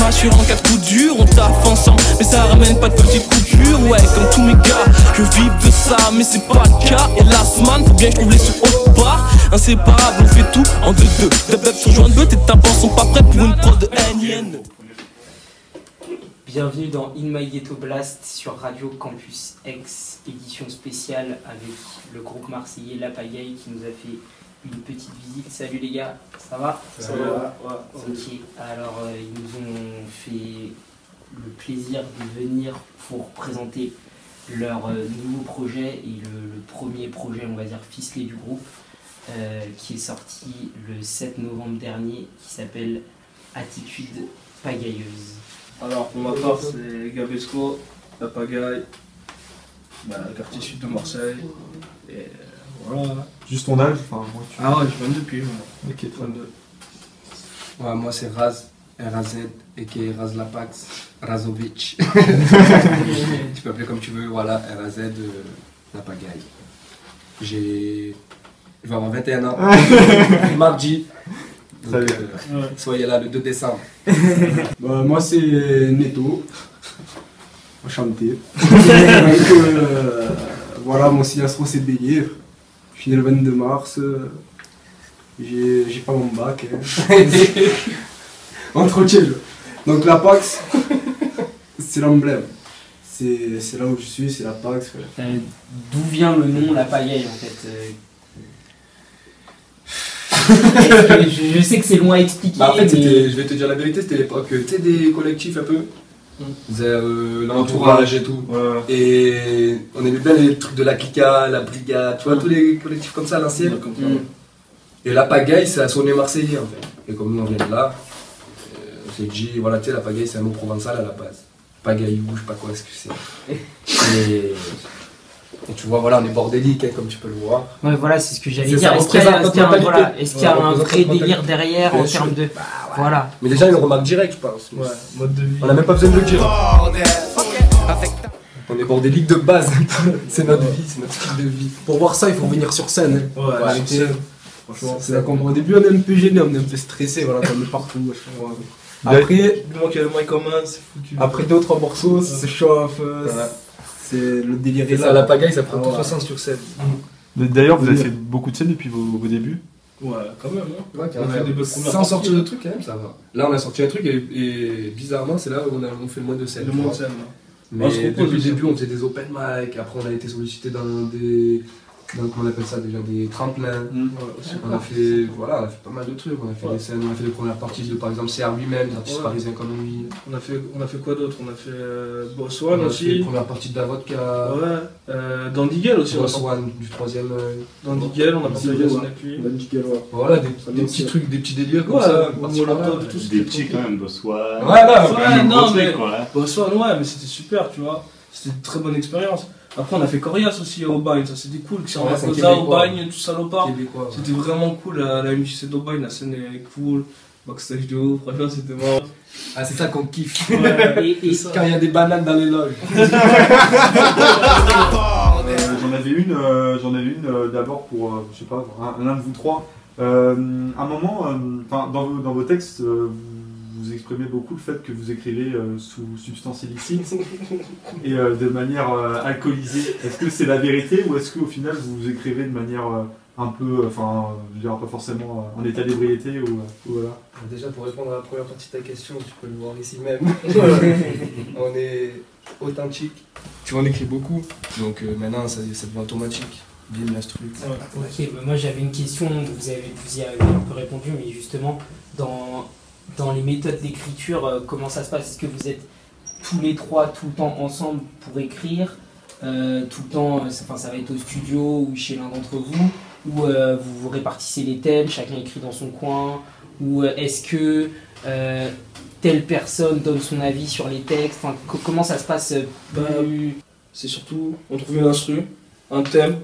rassurant qu'à coup dur on taffe ensemble. Mais ça ramène pas de petites coupures, ouais, comme tous mes gars. Je vive de ça, mais c'est pas le cas. Hélas man, faut bien que je trouve les sous autre part. Inséparable, on fait tout en 2-2. Dub sur joint de tes tympans sont pas prêts pour une prod de haine. Bienvenue dans In My Ghetto Blast sur Radio Campus X, édition spéciale avec le groupe marseillais La Pagaille qui nous a fait une petite visite. Salut les gars, ça va? Ça va, ouais. Ok, alors ils nous ont fait le plaisir de venir pour présenter leur nouveau projet et le premier projet, on va dire, ficelé du groupe qui est sorti le 7 novembre dernier, qui s'appelle Attitude Pagailleuse. Alors pour ma part c'est Gabesco, La Pagaille, le quartier sud de Marseille, et voilà. Juste ton âge, enfin moi tu... Ah ouais, je viens depuis moi. Ok, très bien. Ouais, moi c'est Raz, Raz, aka Raz Lapax, Razovic. Tu peux appeler comme tu veux, voilà, Raz, La Pagaille. Je vais avoir 21 ans, mardi. Donc, soyez là le 2 décembre. Bah, moi c'est Neto, enchanté. Voilà, mon signe astro c'est Bélier. Je suis né le 22 mars. J'ai pas mon bac. Hein. Entretien. Donc la Pax, c'est l'emblème. C'est là où je suis, c'est la Pax. D'où vient le nom La Pagaille en fait je sais que c'est loin à expliquer. Bah en fait, mais... je vais te dire la vérité, c'était l'époque des collectifs un peu. L'entourage et tout. Ouais. Et on aimait bien les trucs de la Clica, la Brigade, tu vois, tous les collectifs comme ça à l'ancienne. Et La Pagaille, ça a sonné marseillais en fait. Et comme nous on vient de là, on s'est dit, voilà, tu sais, La Pagaille c'est un mot provençal à la base. Pagaille ou je sais pas quoi, est-ce que c'est. Et tu vois, voilà, on est bordélique, hein, comme tu peux le voir. Ouais, voilà, c'est ce que j'allais C'est dire. ça, Est-ce qu'il y a, représente notre mentalité. est-ce qu'il y a un représente vrai notre délire mentalité. derrière Bien en sûr. termes de. Voilà. Mais déjà, une remarque directe, je pense. Ouais, mode de vie. On n'a même pas besoin de le dire. On est bordélique de base. C'est notre vie, c'est notre style de vie. Pour voir ça, il faut venir sur scène. Hein. Ouais, Arrêtez. sur scène. Franchement, C'est là qu'on voit. Au début, on est un peu gêné, on est un peu stressé, voilà, comme partout. Après, du moment qu'il y a le mic en main, c'est foutu. après 2-3 morceaux, ça se chauffe. C'est le délire. Et ça, La Pagaille, ça prend Ah tout ouais. son sens sur scène. D'ailleurs, vous avez fait beaucoup de scènes depuis vos débuts. Ouais, quand même. Hein. Ouais, On a fait des bonnes premières sans sortir parties. de trucs, quand même, ça va. Là, on a sorti un truc et bizarrement, c'est là où on fait le moins de scènes. Le tu monde vois. scène. Mais On se propose depuis le aussi. début, on faisait des open mic, après on a été sollicité dans des. Comment on appelle ça déjà, des tremplins. On a fait, voilà, on a fait pas mal de trucs. On a fait des scènes, on a fait les premières parties de par exemple CR lui-même, des artistes parisiens comme lui. On a fait quoi d'autre? On a fait Boss On One a fait aussi. les premières parties de la vodka. Ouais. Dandigel aussi. Boss One du troisième œil. Dandigel, on a partagé Ouais. son appui. Voilà, des petits trucs, des petits délires comme Ouais, ça. ou par-ci, par-là. Molotov, tout ce Des qui petits est quand même, Bossois. Voilà, Ouais, non, mais. Quoi, hein. Boss One, ouais, mais c'était super, tu vois. C'était une très bonne expérience. Après, on a fait Corias aussi au bagne, ça c'était cool. C'est en Ouais, c'est un Yakuza au Québécois. bagne, tout salopard. Québécois. C'était vraiment cool la MJC d'Aubagne, la scène est cool. Backstage de haut, franchement, c'était marrant. Ah, c'est ça qu'on kiffe. Et Quand il y a des bananes dans les loges. J'en avais une d'abord pour, je sais pas, l'un de vous trois. À un moment, dans vos textes, vous exprimez beaucoup le fait que vous écrivez sous substance illicite et de manière alcoolisée. Est-ce que c'est la vérité ou est-ce qu'au final vous écrivez de manière un peu, enfin, je dirais pas forcément en état d'ébriété ou voilà. Déjà, pour répondre à la première partie de ta question, tu peux le voir ici même. On est authentique. Tu vois, on écrit beaucoup. Donc maintenant, ça devient automatique. Bim, l'instru. ok, bah moi j'avais une question, vous y avez un peu répondu, mais justement, dans les méthodes d'écriture, comment ça se passe? Est-ce que vous êtes tous les trois tout le temps ensemble pour écrire tout le temps, ça va être au studio ou chez l'un d'entre vous, ou vous vous répartissez les thèmes, chacun écrit dans son coin, ou est-ce que telle personne donne son avis sur les textes, enfin, comment ça se passe C'est surtout, on trouve une instru, un thème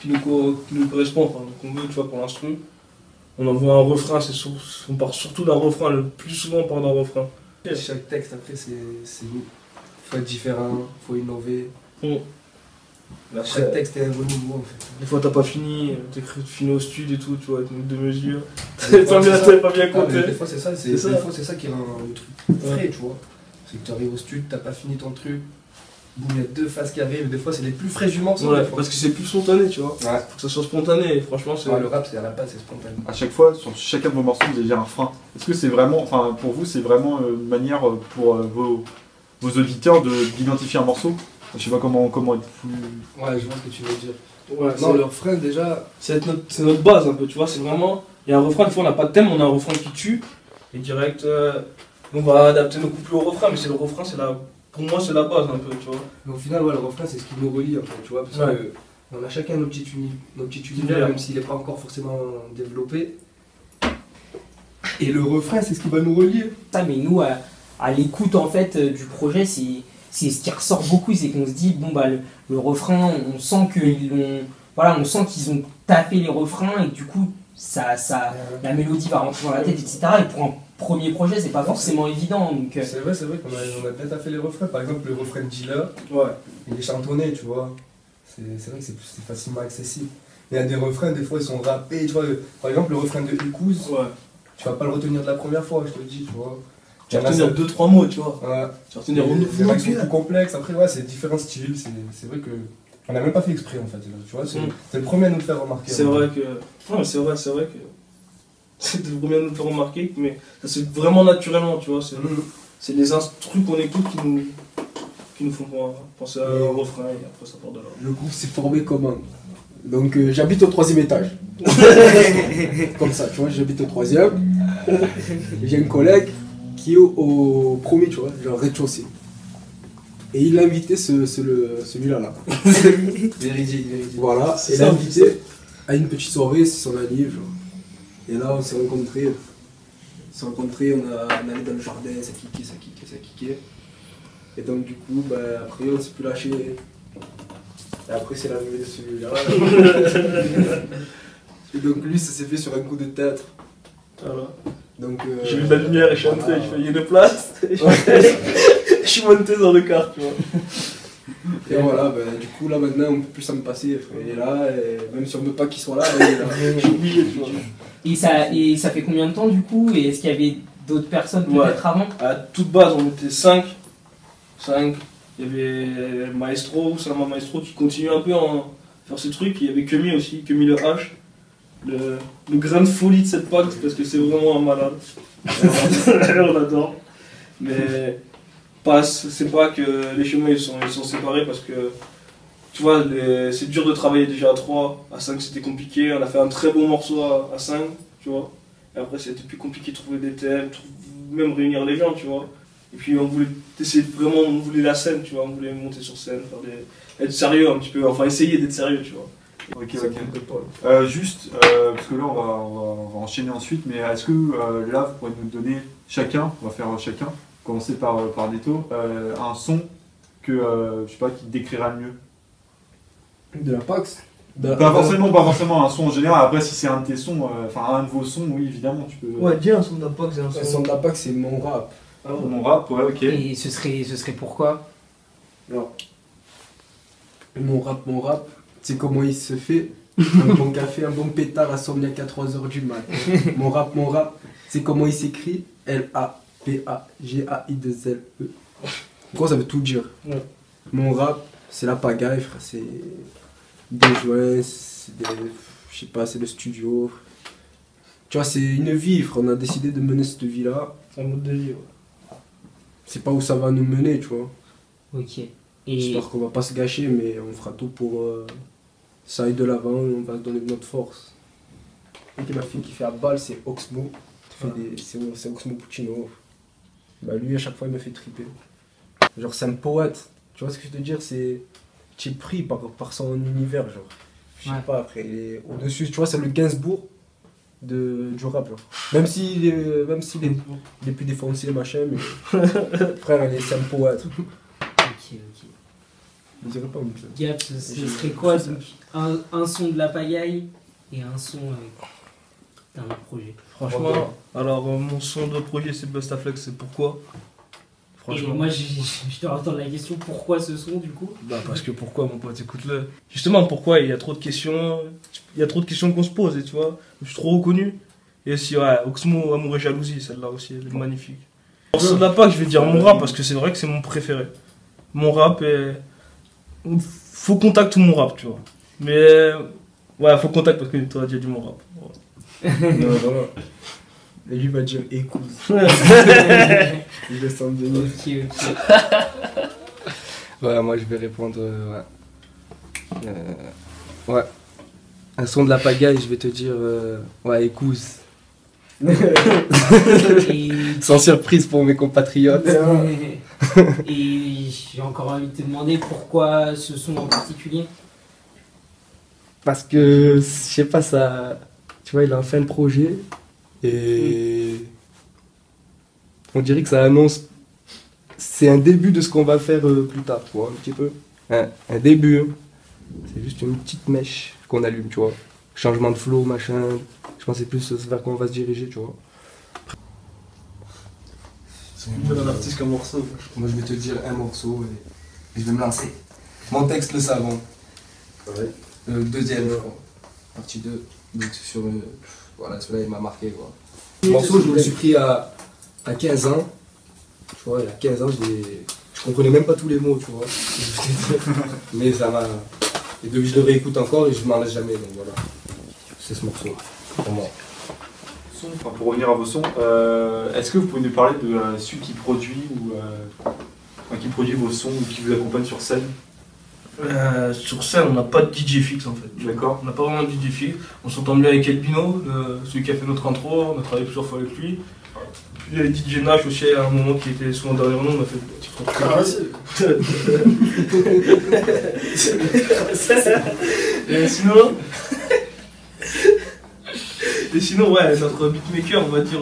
qui nous correspond, enfin, qu'on veut, tu vois, pour l'instru. On envoie un refrain, on part surtout d'un refrain, le plus souvent on part d'un refrain. Chaque texte, après, c'est nous. Faut être différent, faut innover. Mais Chaque après, texte est un bon niveau en fait. des fois t'as pas fini, t'écris fini au stud et tout, tu vois, avec une de mesure. Des T'as fois, pas bien Ah, mais compté. des fois c'est ça, C'est ça. des fois c'est ça qui rend le truc frais, tu vois. C'est que tu arrives au stud, t'as pas fini ton truc, boum, il y a 2 phases qui arrivent, des fois c'est les plus frais du morceau. Ouais, des fois. parce que c'est plus spontané, tu vois. Ouais. Faut que ça soit spontané, et franchement, c'est. Ouais, le rap, c'est à la base, c'est spontané. À chaque fois, sur chacun de vos morceaux, vous avez un refrain. Est-ce que c'est vraiment, enfin, pour vous, c'est vraiment une manière pour vos auditeurs d'identifier un morceau? Je sais pas comment être plus. Ouais, je vois ce que tu veux dire. Ouais, Non, le refrain déjà. c'est notre base un peu, tu vois. C'est vraiment. Il y a un refrain, des fois on n'a pas de thème, on a un refrain qui tue. Et direct, on va adapter nos couplets au refrain, mais c'est le refrain, pour moi, c'est la base un peu, tu vois. Mais au final, ouais, le refrain, c'est ce qui nous relie, en fait, tu vois, parce Ouais. que on a chacun nos petits univers, Univers. même s'il n'est pas encore forcément développé. Et le refrain, c'est ce qui va nous relier. Ça, mais nous, à l'écoute en fait du projet, c'est ce qui ressort beaucoup, c'est qu'on se dit bon bah le refrain, on sent on sent qu'ils ont tapé les refrains et que du coup la mélodie va rentrer dans la tête, etc. Et pour un premier projet, c'est pas forcément évident. Donc, C'est vrai qu'on a bien taffé les refrains. Par exemple, le refrain de Dealer, Ouais. il est chantonné, tu vois. C'est vrai que c'est facilement accessible. Il y a des refrains, des fois, ils sont rappés, tu vois. Par exemple, le refrain de Écouse, Ouais. tu vas pas le retenir de la première fois, je te le dis, tu vois. Tu vas retenir 2-3 mots, tu vois. Ouais. Tu vas retenir Les mecs sont plus complexes, après ouais, c'est différents styles, c'est vrai que on n'a même pas fait exprès en fait, tu vois, c'est le premier à nous le faire remarquer. C'est vrai que. Non, mais c'est vrai que. C'est le premier à nous le faire remarquer, mais ça c'est vraiment naturellement, tu vois. C'est les instrus qu'on écoute qui nous font penser à un refrain et après ça part de là. Le groupe s'est formé comment? Donc j'habite au 3e étage. Comme ça, tu vois, j'habite au 3e. J'ai un collègue qui est au premier, tu vois, genre rez-de-chaussée. Et il a invité celui-là. Là. Véridique. Voilà, C'est et il ça, l'a invité à une petite soirée, c'est son anniv. Et là, on s'est rencontrés. On allait dans le jardin, ça kickait. Et donc, du coup, bah, après, on s'est plus lâché. Et après, c'est l'arrivée de celui-là. Et donc, lui, ça s'est fait sur un coup de tête. Voilà. Donc, J'ai vu de la lumière et je suis entré, voilà. je fais, il y a une place. Je suis monté dans le car, tu vois. Et voilà, bah, du coup, là, maintenant, on peut plus s'en passer. Frère. Il est là, et même si on veut pas qu'il soit là, il est là. Je suis obligé, tu vois. et ça fait combien de temps du coup? Et est-ce qu'il y avait d'autres personnes peut-être avant? À toute base, on était 5. Il y avait Maestro, Salama Maestro qui continue un peu à faire ses trucs. Il y avait Kemi aussi, Kemi le H. Le grain de folie de cette pack parce que c'est vraiment un malade. On adore. Mais c'est pas que les chemins ils sont séparés parce que tu vois, c'est dur de travailler déjà à 3, à 5 c'était compliqué. On a fait un très bon morceau à 5, tu vois. Et après c'était plus compliqué de trouver des thèmes, même réunir les gens, tu vois. Et puis on voulait on voulait la scène, tu vois, on voulait monter sur scène, être sérieux un petit peu, enfin essayer d'être sérieux, tu vois. Ok, Ça ok. compte pas. Juste, parce que là on va enchaîner ensuite, mais est-ce que là vous pourrez nous donner chacun, on va faire chacun, commencer par Neto, un son que, je sais pas, qui te décrira le mieux? De la Pax. Pas forcément un son en général, après si c'est un de tes sons, un de vos sons, oui évidemment tu peux. Ouais, dis un son de la PAC, c'est un Le son de la Pax, c'est mon rap. Ah ouais. Mon rap, ouais, ok. Et ce serait pourquoi? Alors, mon rap, c'est comment il se fait. Un bon café, un bon pétard, insomniaque à 3h du mat. Mon rap, c'est comment il s'écrit. L-A-P-A-G-A-I-2-L-E. Gros, ça veut tout dire. Ouais. Mon rap, c'est la pagaille, frère. C'est des joints, je sais pas, c'est le studio. Tu vois, c'est une vie, frère. On a décidé de mener cette vie-là. C'est un mode de vie, ouais. C'est pas où ça va nous mener, tu vois. Ok. Et J'espère qu'on va pas se gâcher, mais on fera tout pour ça aille de l'avant, on va se donner de notre force. Et ma fille qui fait à balle, c'est Oxmo. C'est Oxmo Puccino. Bah lui, à chaque fois, il me fait triper. Genre, c'est un poète. Tu vois ce que je veux te dire? Tu es pris par son univers, genre. Je sais Ouais. pas, après, il est au-dessus. Tu vois, c'est le Gainsbourg du rap, genre. Même s'il est plus défoncé, machin, mais frère, c'est un poète. ok. Je dirais pas, mais Gap, ce serait quoi donc un son de la pagaille et un son d'un autre projet? Franchement, alors mon son de projet c'est Bustaflex, c'est pourquoi. Franchement. moi, je dois entendre la question, pourquoi ce son du coup? Bah parce que pourquoi mon pote, écoute-le. Justement pourquoi il y a trop de questions, qu'on se pose et tu vois, je suis trop reconnu. Et aussi ouais, Oxmo, Amour et Jalousie, celle-là aussi, elle est magnifique. Pour ceux de la PAC, je vais dire mon rap parce que c'est vrai que c'est mon préféré. Mon rap est... Faut contact ou mon rap, tu vois. Mais ouais, faut contact parce que toi tu as dit mon rap. Ouais. Non, vraiment. Et lui va dire écoute. Il laisse en venir. Ok. Ouais, moi je vais répondre. Ouais. Un son de la pagaille, je vais te dire. Ouais, écoute. Et, Sans surprise pour mes compatriotes. et j'ai encore envie de te demander pourquoi ce son en particulier? Parce que, je sais pas, ça. Tu vois, il a un fin de projet. Et. On dirait que ça annonce. C'est un début de ce qu'on va faire plus tard, tu vois, un petit peu. Un début. Hein. C'est juste une petite mèche qu'on allume, tu vois. Changement de flow, machin. Je pense que c'est plus vers quoi on va se diriger, tu vois. Un artiste qu'un morceau. Moi, je vais te dire un morceau et je vais me lancer. Mon texte, le savon. Ouais. Deuxième, je crois. Partie 2. Donc, sur. Voilà, celui-là, il m'a marqué, quoi. Ce morceau, je me le suis pris à 15 ans. Tu vois, il y a 15 ans, je comprenais même pas tous les mots, tu vois. Mais ça m'a. Et depuis, je le réécoute encore et je m'en laisse jamais, donc voilà. C'est ce morceau, pour moi. Enfin, pour revenir à vos sons, est-ce que vous pouvez nous parler de celui qui produit ou qui produit vos sons ou qui vous accompagne sur scène? Sur scène, on n'a pas de DJ fixe en fait. D'accord. On n'a pas vraiment de DJ fixe. On s'entend bien avec Elbino, celui qui a fait notre intro, on a travaillé plusieurs fois avec lui. Puis il y avait DJ Nash aussi à un moment qui était souvent derrière nous, on a fait des petits trucs. Et sinon, ouais, notre beatmaker, on va dire,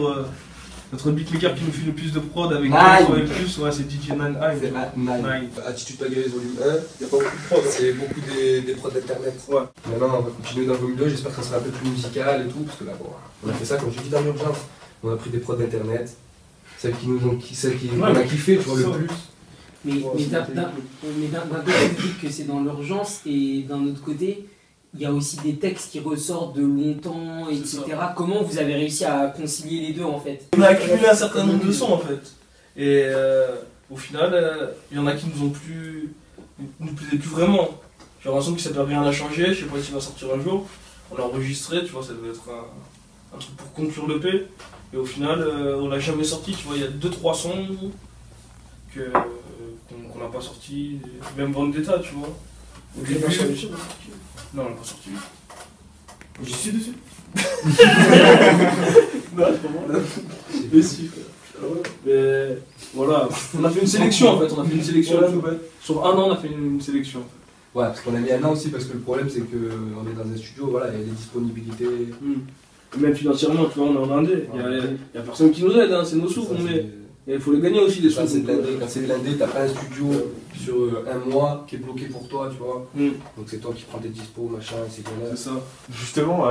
notre beatmaker qui nous fait le plus de prod avec le plus, ouais, c'est DJ Nine. Nine. Attitude Pagailleuse volume 1, il n'y a pas beaucoup de prod, c'est beaucoup des prods d'internet. Ouais. Maintenant, on va continuer dans le volume 2, j'espère que ça sera un peu plus musical et tout, parce que là, bon, on a fait ça, comme je dis, dans l'urgence. On a pris des prods d'internet, celles qu'on a kiffé, tu vois, le plus. Mais d'un côté, vous dites que c'est dans l'urgence, et d'un autre côté, il y a aussi des textes qui ressortent de longtemps, etc. Comment vous avez réussi à concilier les deux en fait? On a accumulé un certain nombre de sons en fait. Et au final, il y en a qui nous plaisaient plus vraiment. J'ai l'impression que ça peut rien à changer, je sais pas s'il va sortir un jour. On l'a enregistré, tu vois, ça devait être un truc pour conclure l'EP. Et au final, on l'a jamais sorti, tu vois, il y a 2-3 sons qu'on n'a pas sorti, même Vendetta, tu vois. Au début, non, on l'a pas sorti. J'y suis dessus. Non, c'est pas moi. Mais si, mais voilà, on a fait une sélection en fait, Sur un an, on a fait une sélection. Ouais, parce qu'on a mis un an aussi, parce que le problème c'est qu'on est dans un studio, voilà, il y a des disponibilités. Même financièrement, tu vois, on est en indé. Il y a personne qui nous aide, hein, c'est nos sous, et il faut les gagner aussi, les sous. Quand c'est blindé, t'as pas un studio sur un mois qui est bloqué pour toi, tu vois. Donc c'est toi qui prends tes dispos, machin, c'est ça. Justement,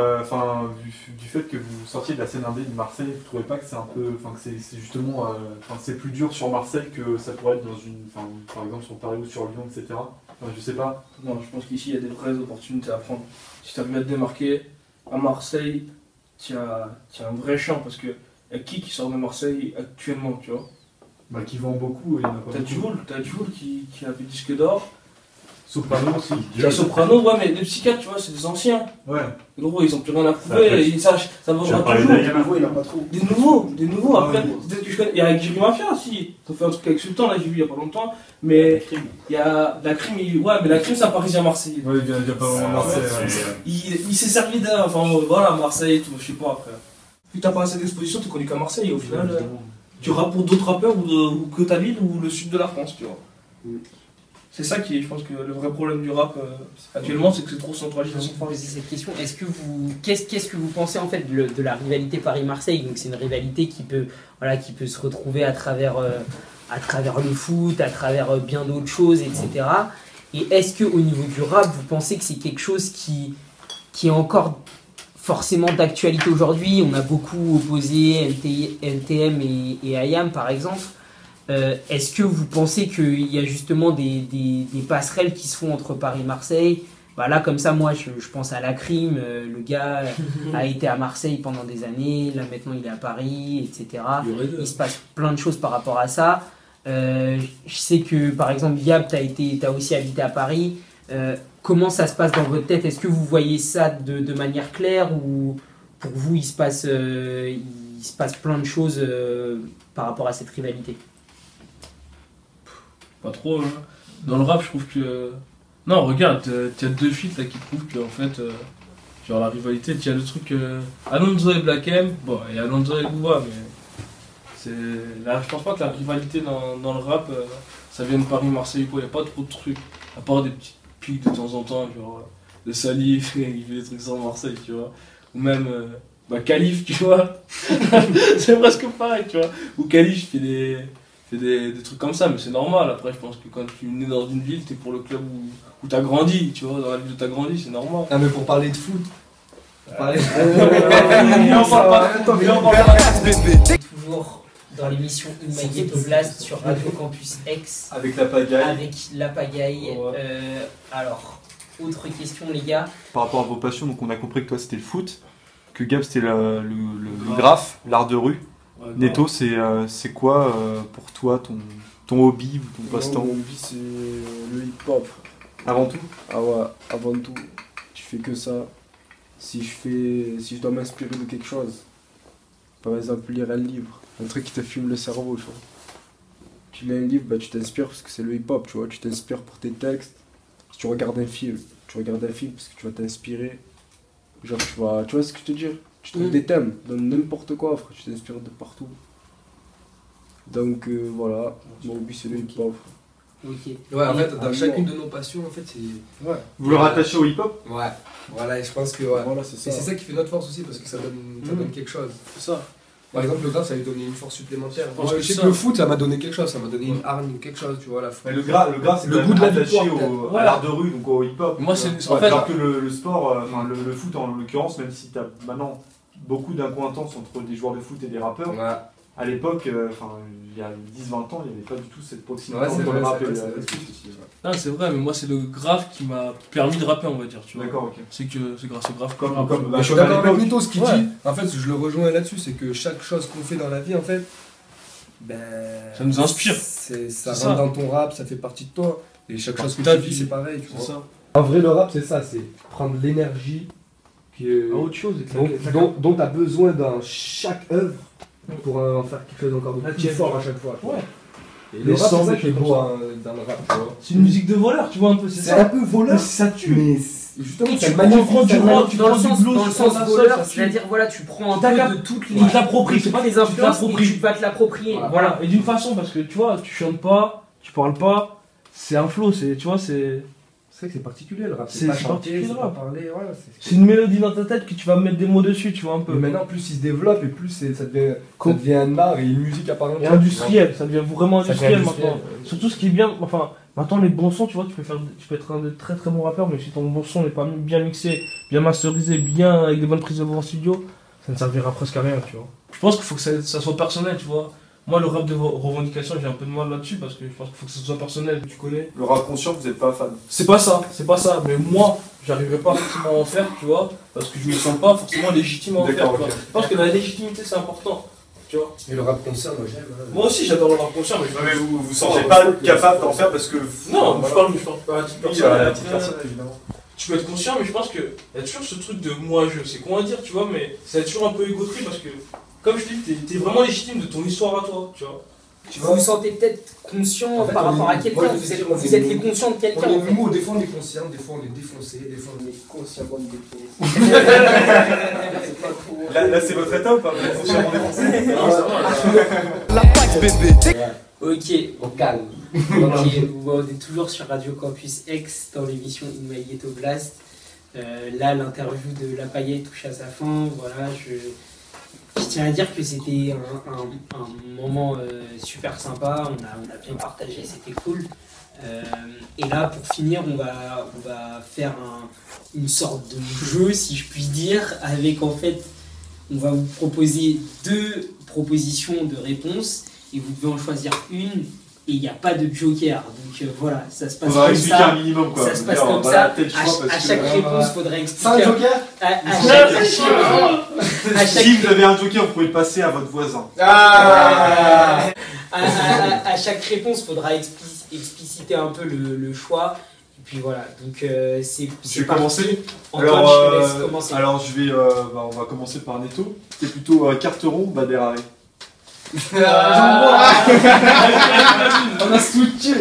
du fait que vous sortiez de la scène indé de Marseille, vous trouvez pas que c'est un peu, que c'est justement, c'est plus dur sur Marseille que ça pourrait être dans par exemple sur Paris ou sur Lyon, etc. Je sais pas. Non, je pense qu'ici il y a des vraies opportunités à prendre. Si tu as envie de te démarquer, à Marseille, tu as un vrai champ parce que y a qui sort de Marseille actuellement, tu vois? Bah, qui vend beaucoup, il y en a pas. T'as Joule qui a fait disque d'or. Soprano aussi. La Soprano, ouais, mais les psychiatres, tu vois, c'est des anciens. Ouais. Gros, ils ont plus rien à prouver, ça vaudra toujours. Il a pas trop. Des nouveaux, après, peut-être que je connais. Il y a Giri Mafia aussi, ils ont fait un truc avec Sultan, là j'ai vu il y a pas longtemps. Mais il y a la crime, mais la crime c'est un parisien marseillais. Ouais, il vient pas vraiment Marseille. Il s'est servi d'un, voilà, Marseille et tout, je sais pas après. Vu que t'as pas assez d'exposition, t'es connu qu'à Marseille, et au final, tu rappes pour d'autres rappeurs ou que ta ville ou le sud de la France, tu vois. C'est ça qui est, je pense que le vrai problème du rap actuellement, c'est que c'est trop centralisé. Je vais poser cette question. Qu'est-ce que vous pensez en fait de la rivalité Paris-Marseille? Donc c'est une rivalité qui peut se retrouver à travers le foot, à travers bien d'autres choses, etc. Et est-ce que au niveau du rap, vous pensez que c'est quelque chose qui est encore forcément d'actualité aujourd'hui? On a beaucoup opposé NTM et IAM par exemple. Est-ce que vous pensez qu'il y a justement des passerelles qui se font entre Paris et Marseille? Bah là, comme ça, moi, je pense à la crime. Le gars a été à Marseille pendant des années. Là, maintenant, il est à Paris, etc. Il se passe plein de choses par rapport à ça. Je sais que, par exemple, Gab, t'as aussi habité à Paris. Comment ça se passe dans votre tête? Est-ce que vous voyez ça de manière claire ou pour vous, il se passe plein de choses par rapport à cette rivalité? Pas trop, hein. Dans le rap, je trouve que... Non, regarde, t'as 2 feats là qui prouvent que, en fait, genre la rivalité, t'as le truc Alonso et Black M, bon, et Alonso et Booba, mais c'est... Là, je pense pas que la rivalité dans le rap, ça vienne de Paris-Marseille ou quoi, y a pas trop de trucs, à part des petites piques de temps en temps, genre de Salif, il fait des trucs sans Marseille, tu vois, ou même Khalif, tu vois, c'est presque pareil, tu vois, ou Khalif fait des trucs comme ça, mais c'est normal. Après, je pense que quand tu nais dans une ville, t'es pour le club où t'as grandi, tu vois, dans la ville où t'as grandi, c'est normal. Ah, mais pour parler de foot. Toujours dans l'émission In My Ghetto Blast sur Radio Campus X. Avec la pagaille. Avec la pagaille. Alors, autre question, les gars. Par rapport à vos passions, donc on a compris que toi c'était le foot, que Gab c'était le graphe, l'art de rue. Ouais, Neto, c'est quoi pour toi ton hobby ou ton passe-temps? Mon hobby, c'est le hip-hop. Avant tout? Ah ouais, avant tout, je fais que ça. Si je dois m'inspirer de quelque chose, par exemple lire un livre, un truc qui te fume le cerveau, tu vois. Tu lis un livre, bah, tu t'inspires parce que c'est le hip-hop, tu vois. Tu t'inspires pour tes textes. Si tu regardes un film, parce que tu vas t'inspirer. Genre, tu vois ce que je te dis? Tu trouves des thèmes dans n'importe quoi, frère, tu t'inspires de partout. Donc voilà, mon hobby c'est le hip-hop. Ok. Ouais, en fait, dans chacune de nos passions, en fait, c'est... Ouais. Vous le rattachez au hip-hop? Ouais, voilà, et je pense que... Ouais. Voilà, c'est Et ça. c'est ça qui fait notre force aussi, parce que ça donne quelque chose. C'est ça. Par exemple, le graphe, ça lui donné une force supplémentaire. Parce Moi, que je sais ça- que le foot, ça m'a donné quelque chose, ça m'a donné une hargne ou quelque chose, tu vois, la Mais le graphe, c'est Le quand goût même de la attaché victoire, à l'art de rue, donc au hip-hop. Moi, c'est en Ouais, fait. alors que le sport, le foot en l'occurrence, même si t'as maintenant beaucoup d'incointance entre des joueurs de foot et des rappeurs, Ouais. à l'époque, il y a 10-20 ans, il n'y avait pas du tout cette proximité Ouais, c'est entre vrai, le rap c'est et vrai, le c'est vrai. foot aussi. Ah, c'est vrai, mais moi, c'est le graphe qui m'a permis de rapper, on va dire, tu vois. D'accord, ok. C'est que c'est grâce au graphe. Comme Je suis comme à d'accord avec l'époque. Nito, ce qu'il Ouais. dit. En fait, je le rejoins là-dessus, c'est que chaque chose qu'on fait dans la vie, en fait, ben, Ça nous inspire. Ça C'est rentre ça. dans ton rap, ça fait partie de toi. Et chaque chose que Ta tu vis, vie. c'est pareil, tu C'est vois. ça. En vrai, le rap, c'est ça, c'est prendre l'énergie Autre chose, dont tu as besoin dans chaque œuvre pour en faire quelque chose d'encore La plus tienne. fort à chaque fois. Ouais. Et Les le rap, sons, c'est ça des qui est choses beau comme dans le rap, tu vois. C'est une musique de voleur, tu vois, un peu, c'est C'est ça. un peu voleur, Mais ça tue. mais justement, Oui, c'est tu une prends magnifique du rock, tu dans le prends du sens, blues, dans le tu sens prends de la voleur, soul, ça tue. c'est-à-dire voilà, tu prends un Tu peu de toutes les. Tu t'appropries, c'est pas les tu influences et t'appropries. tu vas te l'approprier. Voilà, et d'une façon, parce que tu vois, tu chantes pas, tu parles pas, c'est un flow, c'est, tu vois, c'est vrai que c'est particulier le rap. C'est pas particulier, chanter, le c'est pas rap. parler, voilà. c'est une mélodie dans ta tête que tu vas mettre des mots dessus, tu vois, un peu. Mais maintenant, plus il se développe et plus ça devient un art et une musique apparente. Et industriel, ça devient vraiment Ça devient industriel industriel, maintenant. ouais. Surtout ce qui est bien, enfin, maintenant les bons sons, tu vois, tu peux être un de très très bons rappeurs, mais si ton bon son n'est pas bien mixé, bien masterisé, bien avec des bonnes prises de voix en studio, ça ne servira presque à rien, tu vois. Je pense qu'il faut que ça soit personnel, tu vois. Moi, le rap de revendication, j'ai un peu de mal là-dessus parce que je pense qu'il faut que ça soit personnel, tu connais. Le rap conscient, vous n'êtes pas fan. C'est pas ça, mais moi, j'arriverai pas forcément à en faire, tu vois, parce que je me sens pas forcément légitime à en faire, tu D'accord, vois. ok. Je pense que la légitimité, c'est important, tu vois. Et le rap concert, moi j'aime. Moi aussi, j'adore le rap conscient, mais Ouais, mais vous vous sentez pas capable d'en faire parce que. non, je Voilà. parle pas à titre Oui, personnel. à titre personnel, évidemment. Tu peux être conscient, mais je pense qu'il y a toujours ce truc de moi-je. C'est con à dire, tu vois, mais c'est toujours un peu égotrip parce que, comme je te dis, t'es vraiment légitime de ton histoire à toi, tu vois. Vous vous sentez peut-être conscient En fait, par on rapport à est- quelqu'un, moi, je vous veux êtes, dire, on vous est- êtes les conscients de On quelqu'un. est en fait. nous, des fois on est conscient, des fois on est défoncé, des fois on est consciemment défoncé. Là, c'est votre état ou pas? Vous êtes consciemment défoncé? La Pax bébé. Ok, On calme. ok, on est toujours sur Radio Campus X dans l'émission In My Ghetto Blast. Là, l'interview de La Paillette touche à sa fin. Voilà, je tiens à dire que c'était un moment super sympa. On a bien partagé, c'était cool. Et là, pour finir, on va faire une sorte de jeu, si je puis dire, avec en fait, on va vous proposer 2 propositions de réponses. et vous devez en choisir une et il n'y a pas de joker. Donc voilà, ça se passe Faudra comme expliquer ça. un minimum quoi. Ça se passe Dire, comme voilà, ça. tel choix, parce À que- chaque réponse, il faudrait expliquer. 5 jokers À chaque- Si vous avez un joker, vous pouvez le passer à votre voisin. Ah à chaque réponse, il faudra expliciter un peu le choix. Et puis voilà, donc c'est Je vais parti. commencer. Antoine, Alors, je te laisse commencer. alors je vais, on va commencer par Neto. C'est plutôt Carteron ou Bader Harry? On a switché.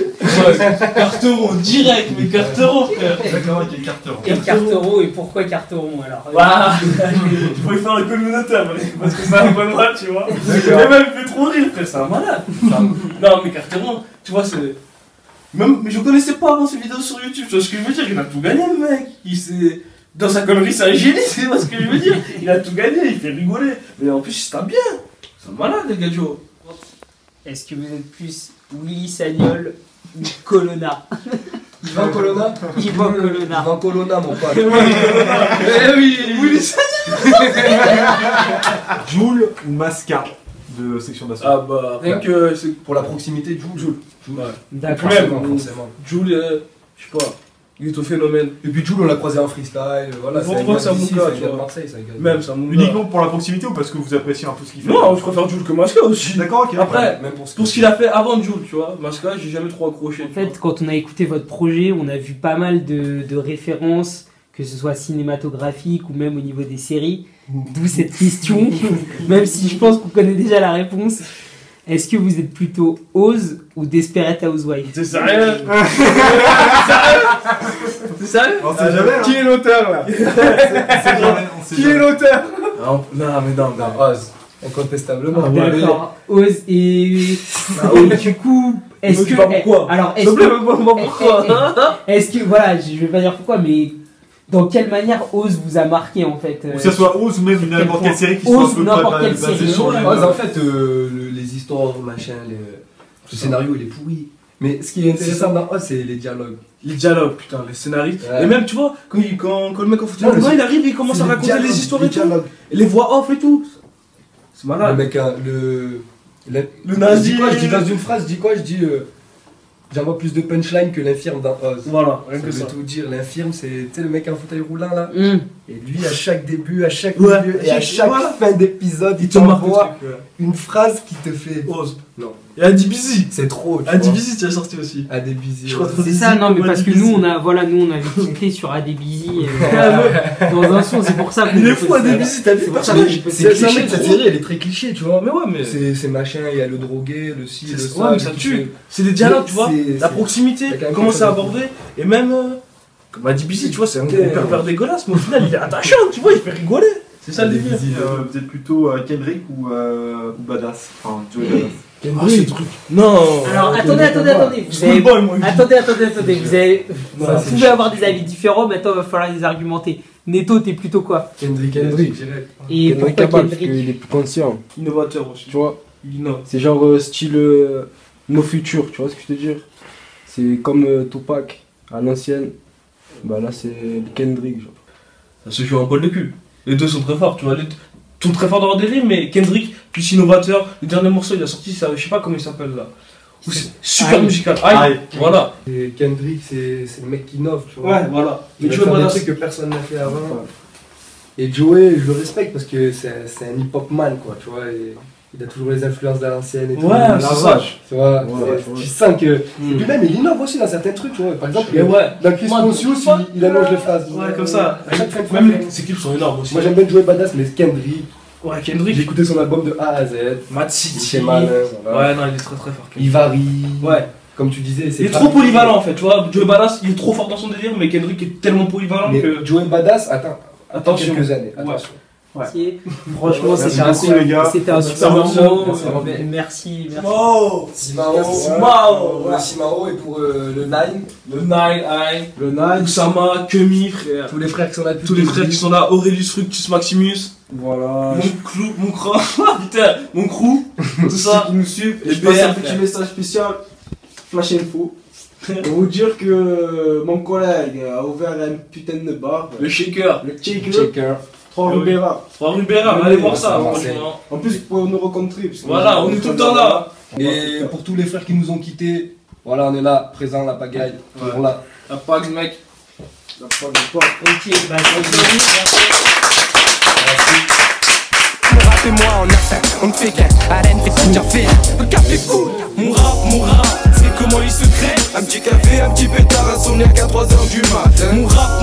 Carteron, direct, mais Carteron, frère. D'accord, ok, Carteron. Et Carteron, et pourquoi Carteron alors Voilà. Je voulais faire le communautaire, parce que c'est un bon moi, tu vois. Et même, il fait trop rire, frère, c'est un malade. Non, mais Carteron, tu vois, c'est. Même, mais je connaissais pas avant ses vidéos sur YouTube, tu vois ce que je veux dire, il a tout gagné, le mec. Il s'est. Dans sa connerie, c'est un génie, tu vois ce que je veux dire. Il a tout gagné, il fait rigoler. Mais en plus, il se tape bien. C'est un malade, les gars, Joe. Est-ce que vous êtes plus Willy Sagnol ou Colonna? Yvan Colonna Yvan Colonna. Yvan Colonna, mon pote. Eh oui, Joule ou Masca de section d'assaut? Ah bah, rien que c'est. Pour la proximité, Joule. Ouais. D'accord. Forcément, forcément. Jules, je sais pas, il est au phénomène. Et puis Joule, on l'a croisé en freestyle. Voilà, Faut c'est un voir gars ça, d'ici, mon gars, c'est un tu gars de vois. Marseille, c'est un gars de- Même ça, mon Uniquement pour la proximité ou parce que vous appréciez un peu ce qu'il fait? Non, je préfère Jules que Masca aussi. D'accord, ok. Après, Même pour ce pour ce qu'il a fait avant Jules, tu vois, Masca, j'ai jamais trop accroché. En fait, quand on a écouté votre projet, on a vu pas mal de références, que ce soit cinématographique ou même au niveau des séries. D'où cette question, même si je pense qu'on connaît déjà la réponse. Est-ce que vous êtes plutôt Oz ou Desperate Housewives? T'es sérieux? T'es sérieux? On sait jamais, hein. Qui est l'auteur là On sait jamais, on sait Qui est jamais. l'auteur Non, mais non. Oz. Incontestablement. D'accord, Oz et du coup, est-ce Mais que tu vois pourquoi? alors S'il te plaît, dis-moi pourquoi? est-ce que voilà, je vais pas dire pourquoi, mais dans quelle manière Oz vous a marqué en fait? Ou que ce soit Oz ou même une n'importe quelle série qui Oz soit ou n'importe quelle basée série. sur le. Oz, en fait, les histoires, machin, le scénario, il est pourri. Mais ce qui est intéressant dans Oz, c'est les dialogues. Les dialogues, putain, les scénaristes. Ouais. Et même, tu vois, quand le mec en foot, Non, mais il arrive et il commence à C'est raconter les dialogues, histoires les et tout. dialogues. Et les voix off et tout. C'est Le malade. mec, Le Je nazi. dis quoi Je dis dans une phrase, je dis quoi Je dis j'envoie plus de punchline que l'infirme dans Oz. Voilà, rien Ça que veut ça. tout dire. L'infirme, c'est tu sais, le mec en fauteuil roulant là. Hmm. Et lui, à chaque début, à chaque Ouais, milieu et à chaque- chaque voilà. fin d'épisode, il Il te marque le t'envoie truc. une phrase qui te fait. Oz. Non. Et Adibisi. C'est trop. tu Adi vois. Busy, tu as sorti aussi. À des bisous. Je crois C'est ça, non, mais parce que nous, on avait cliqué sur Adébisi dans un son, c'est pour ça qu'on Il est fou, Adibisi, t'as vu C'est le pour ça personnage? que C'est cliché, mec cette trop. série, elle est très cliché, tu vois. Mais ouais, mais. C'est machin, il y a le drogué, le ci, le ça. Ouais, mais ça qui tue. fait- C'est des dialogues, tu vois. C'est- La c'est- proximité, c'est quand même comment quelque c'est chose. abordé. Et même. Comme Adibisi, tu vois, c'est un gros Ouais. pervers dégueulasse, mais au final, il est attachant, tu vois, il fait rigoler. C'est ça le délire. Vous êtes plutôt Kendrick ou Badass? Enfin, Joey Badass. Ah, ce truc. Non. Alors, attendez, vous avez... Schoolboy, moi. Attendez, vous avez... Non, Vous c'est pouvez avoir des avis différents, maintenant il va falloir les argumenter. Neto, t'es plutôt quoi? Kendrick, Kendrick. direct. Et Kendrick pourquoi capable, parce Kendrick? qu'il est plus conscient, Innovateur aussi. tu vois. Il innove. C'est genre style No Future, tu vois ce que je veux dire. C'est comme Tupac à l'ancienne. Bah là c'est Kendrick, genre. Ça se joue un bol de cul. Les deux sont très forts, tu vois. Les deux sont très forts dans leur délire, mais Kendrick, plus innovateur. Le dernier morceau, il a sorti, ça, je sais pas comment il s'appelle là. Ou c'est super Aïe. musical. Aïe. Aïe. Voilà. Et Kendrick, c'est le mec qui innove, tu vois. Ouais, voilà. Il Mais tu va faire vois, des voilà. trucs que personne n'a fait avant. Et Joey, je le respecte parce que c'est un hip-hop man, quoi, tu vois. Et il a toujours les influences de l'ancienne et tout. Ouais, La c'est ça. vache, tu vois. Ouais, c'est- ouais. Tu sens que. Hmm. Et puis même, il innove aussi dans certains trucs, tu vois. Par exemple, Mais ouais. dans Chris Moi, Conscious, moi, il allonge les phrases. Ouais, comme ça. À chaque fin de Même phrase. ses clips sont énormes aussi. Moi, j'aime bien Joey Badass, mais Kendrick. Ouais, J'ai Kendrick. écouté son album de A à Z. Mad Il City. fait malin, voilà. Ouais, non, il est très très fort. Il varie. Ouais. Comme tu disais, c'est Il est trop polyvalent en fait, tu vois. Joey Badass, il est trop fort dans son délire, mais Kendrick est tellement polyvalent Mais que. Joey Badass, attends Attention. quelques années. Ouais. Attention. Merci. Franchement, Merci c'était un beaucoup, super, les gars. c'était un super Merci, moment. merci. Merci. Oh Simao. Simao. Ouais, Simao et pour le Nine. Le Nile Eye, Le Nike, Oussama, Kemi, frère. Tous les frères qui sont là depuis Tous les le frères début. qui sont là, Aurelius Fructus Maximus, voilà. mon crew, putain, mon crew, tout ça. Ceux qui nous suivent, Les et je passe un BR, petit frère. message spécial, flash info, pour vous dire que mon collègue a ouvert un putain de bar, Le shaker, le Checker, Checker. 3 Oui. Rubera. 3 Rubera, Oui, allez oui, voir ça ça, va, franchement. En plus, pour nous rencontrer. Parce que Voilà, on est tout le temps là. Et pour tous les frères qui nous ont quittés, voilà, on est là, présent, la pagaille. Ouais. On l'a. La Pax, mec. La Pax, la Pax. Ok, bah, Mon rap et moi on a faim, on ne fait qu'un. Arène fait tout café, le café cool. Mon rap, c'est comment il se crée. Un petit café, un petit pétard, insomniaque à 3h du matin. Mon rap,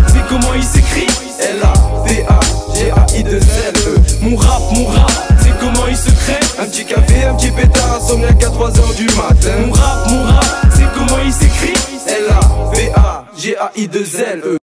c'est comment il s'écrit. L-A-P-A-G-A-I-2-L-E. Mon rap, c'est comment il se crée. Un petit café, un petit pétard, insomniaque à 3h du matin. Mon rap, c'est comment il s'écrit. L-A-P-A-G-A-I-2-L-E.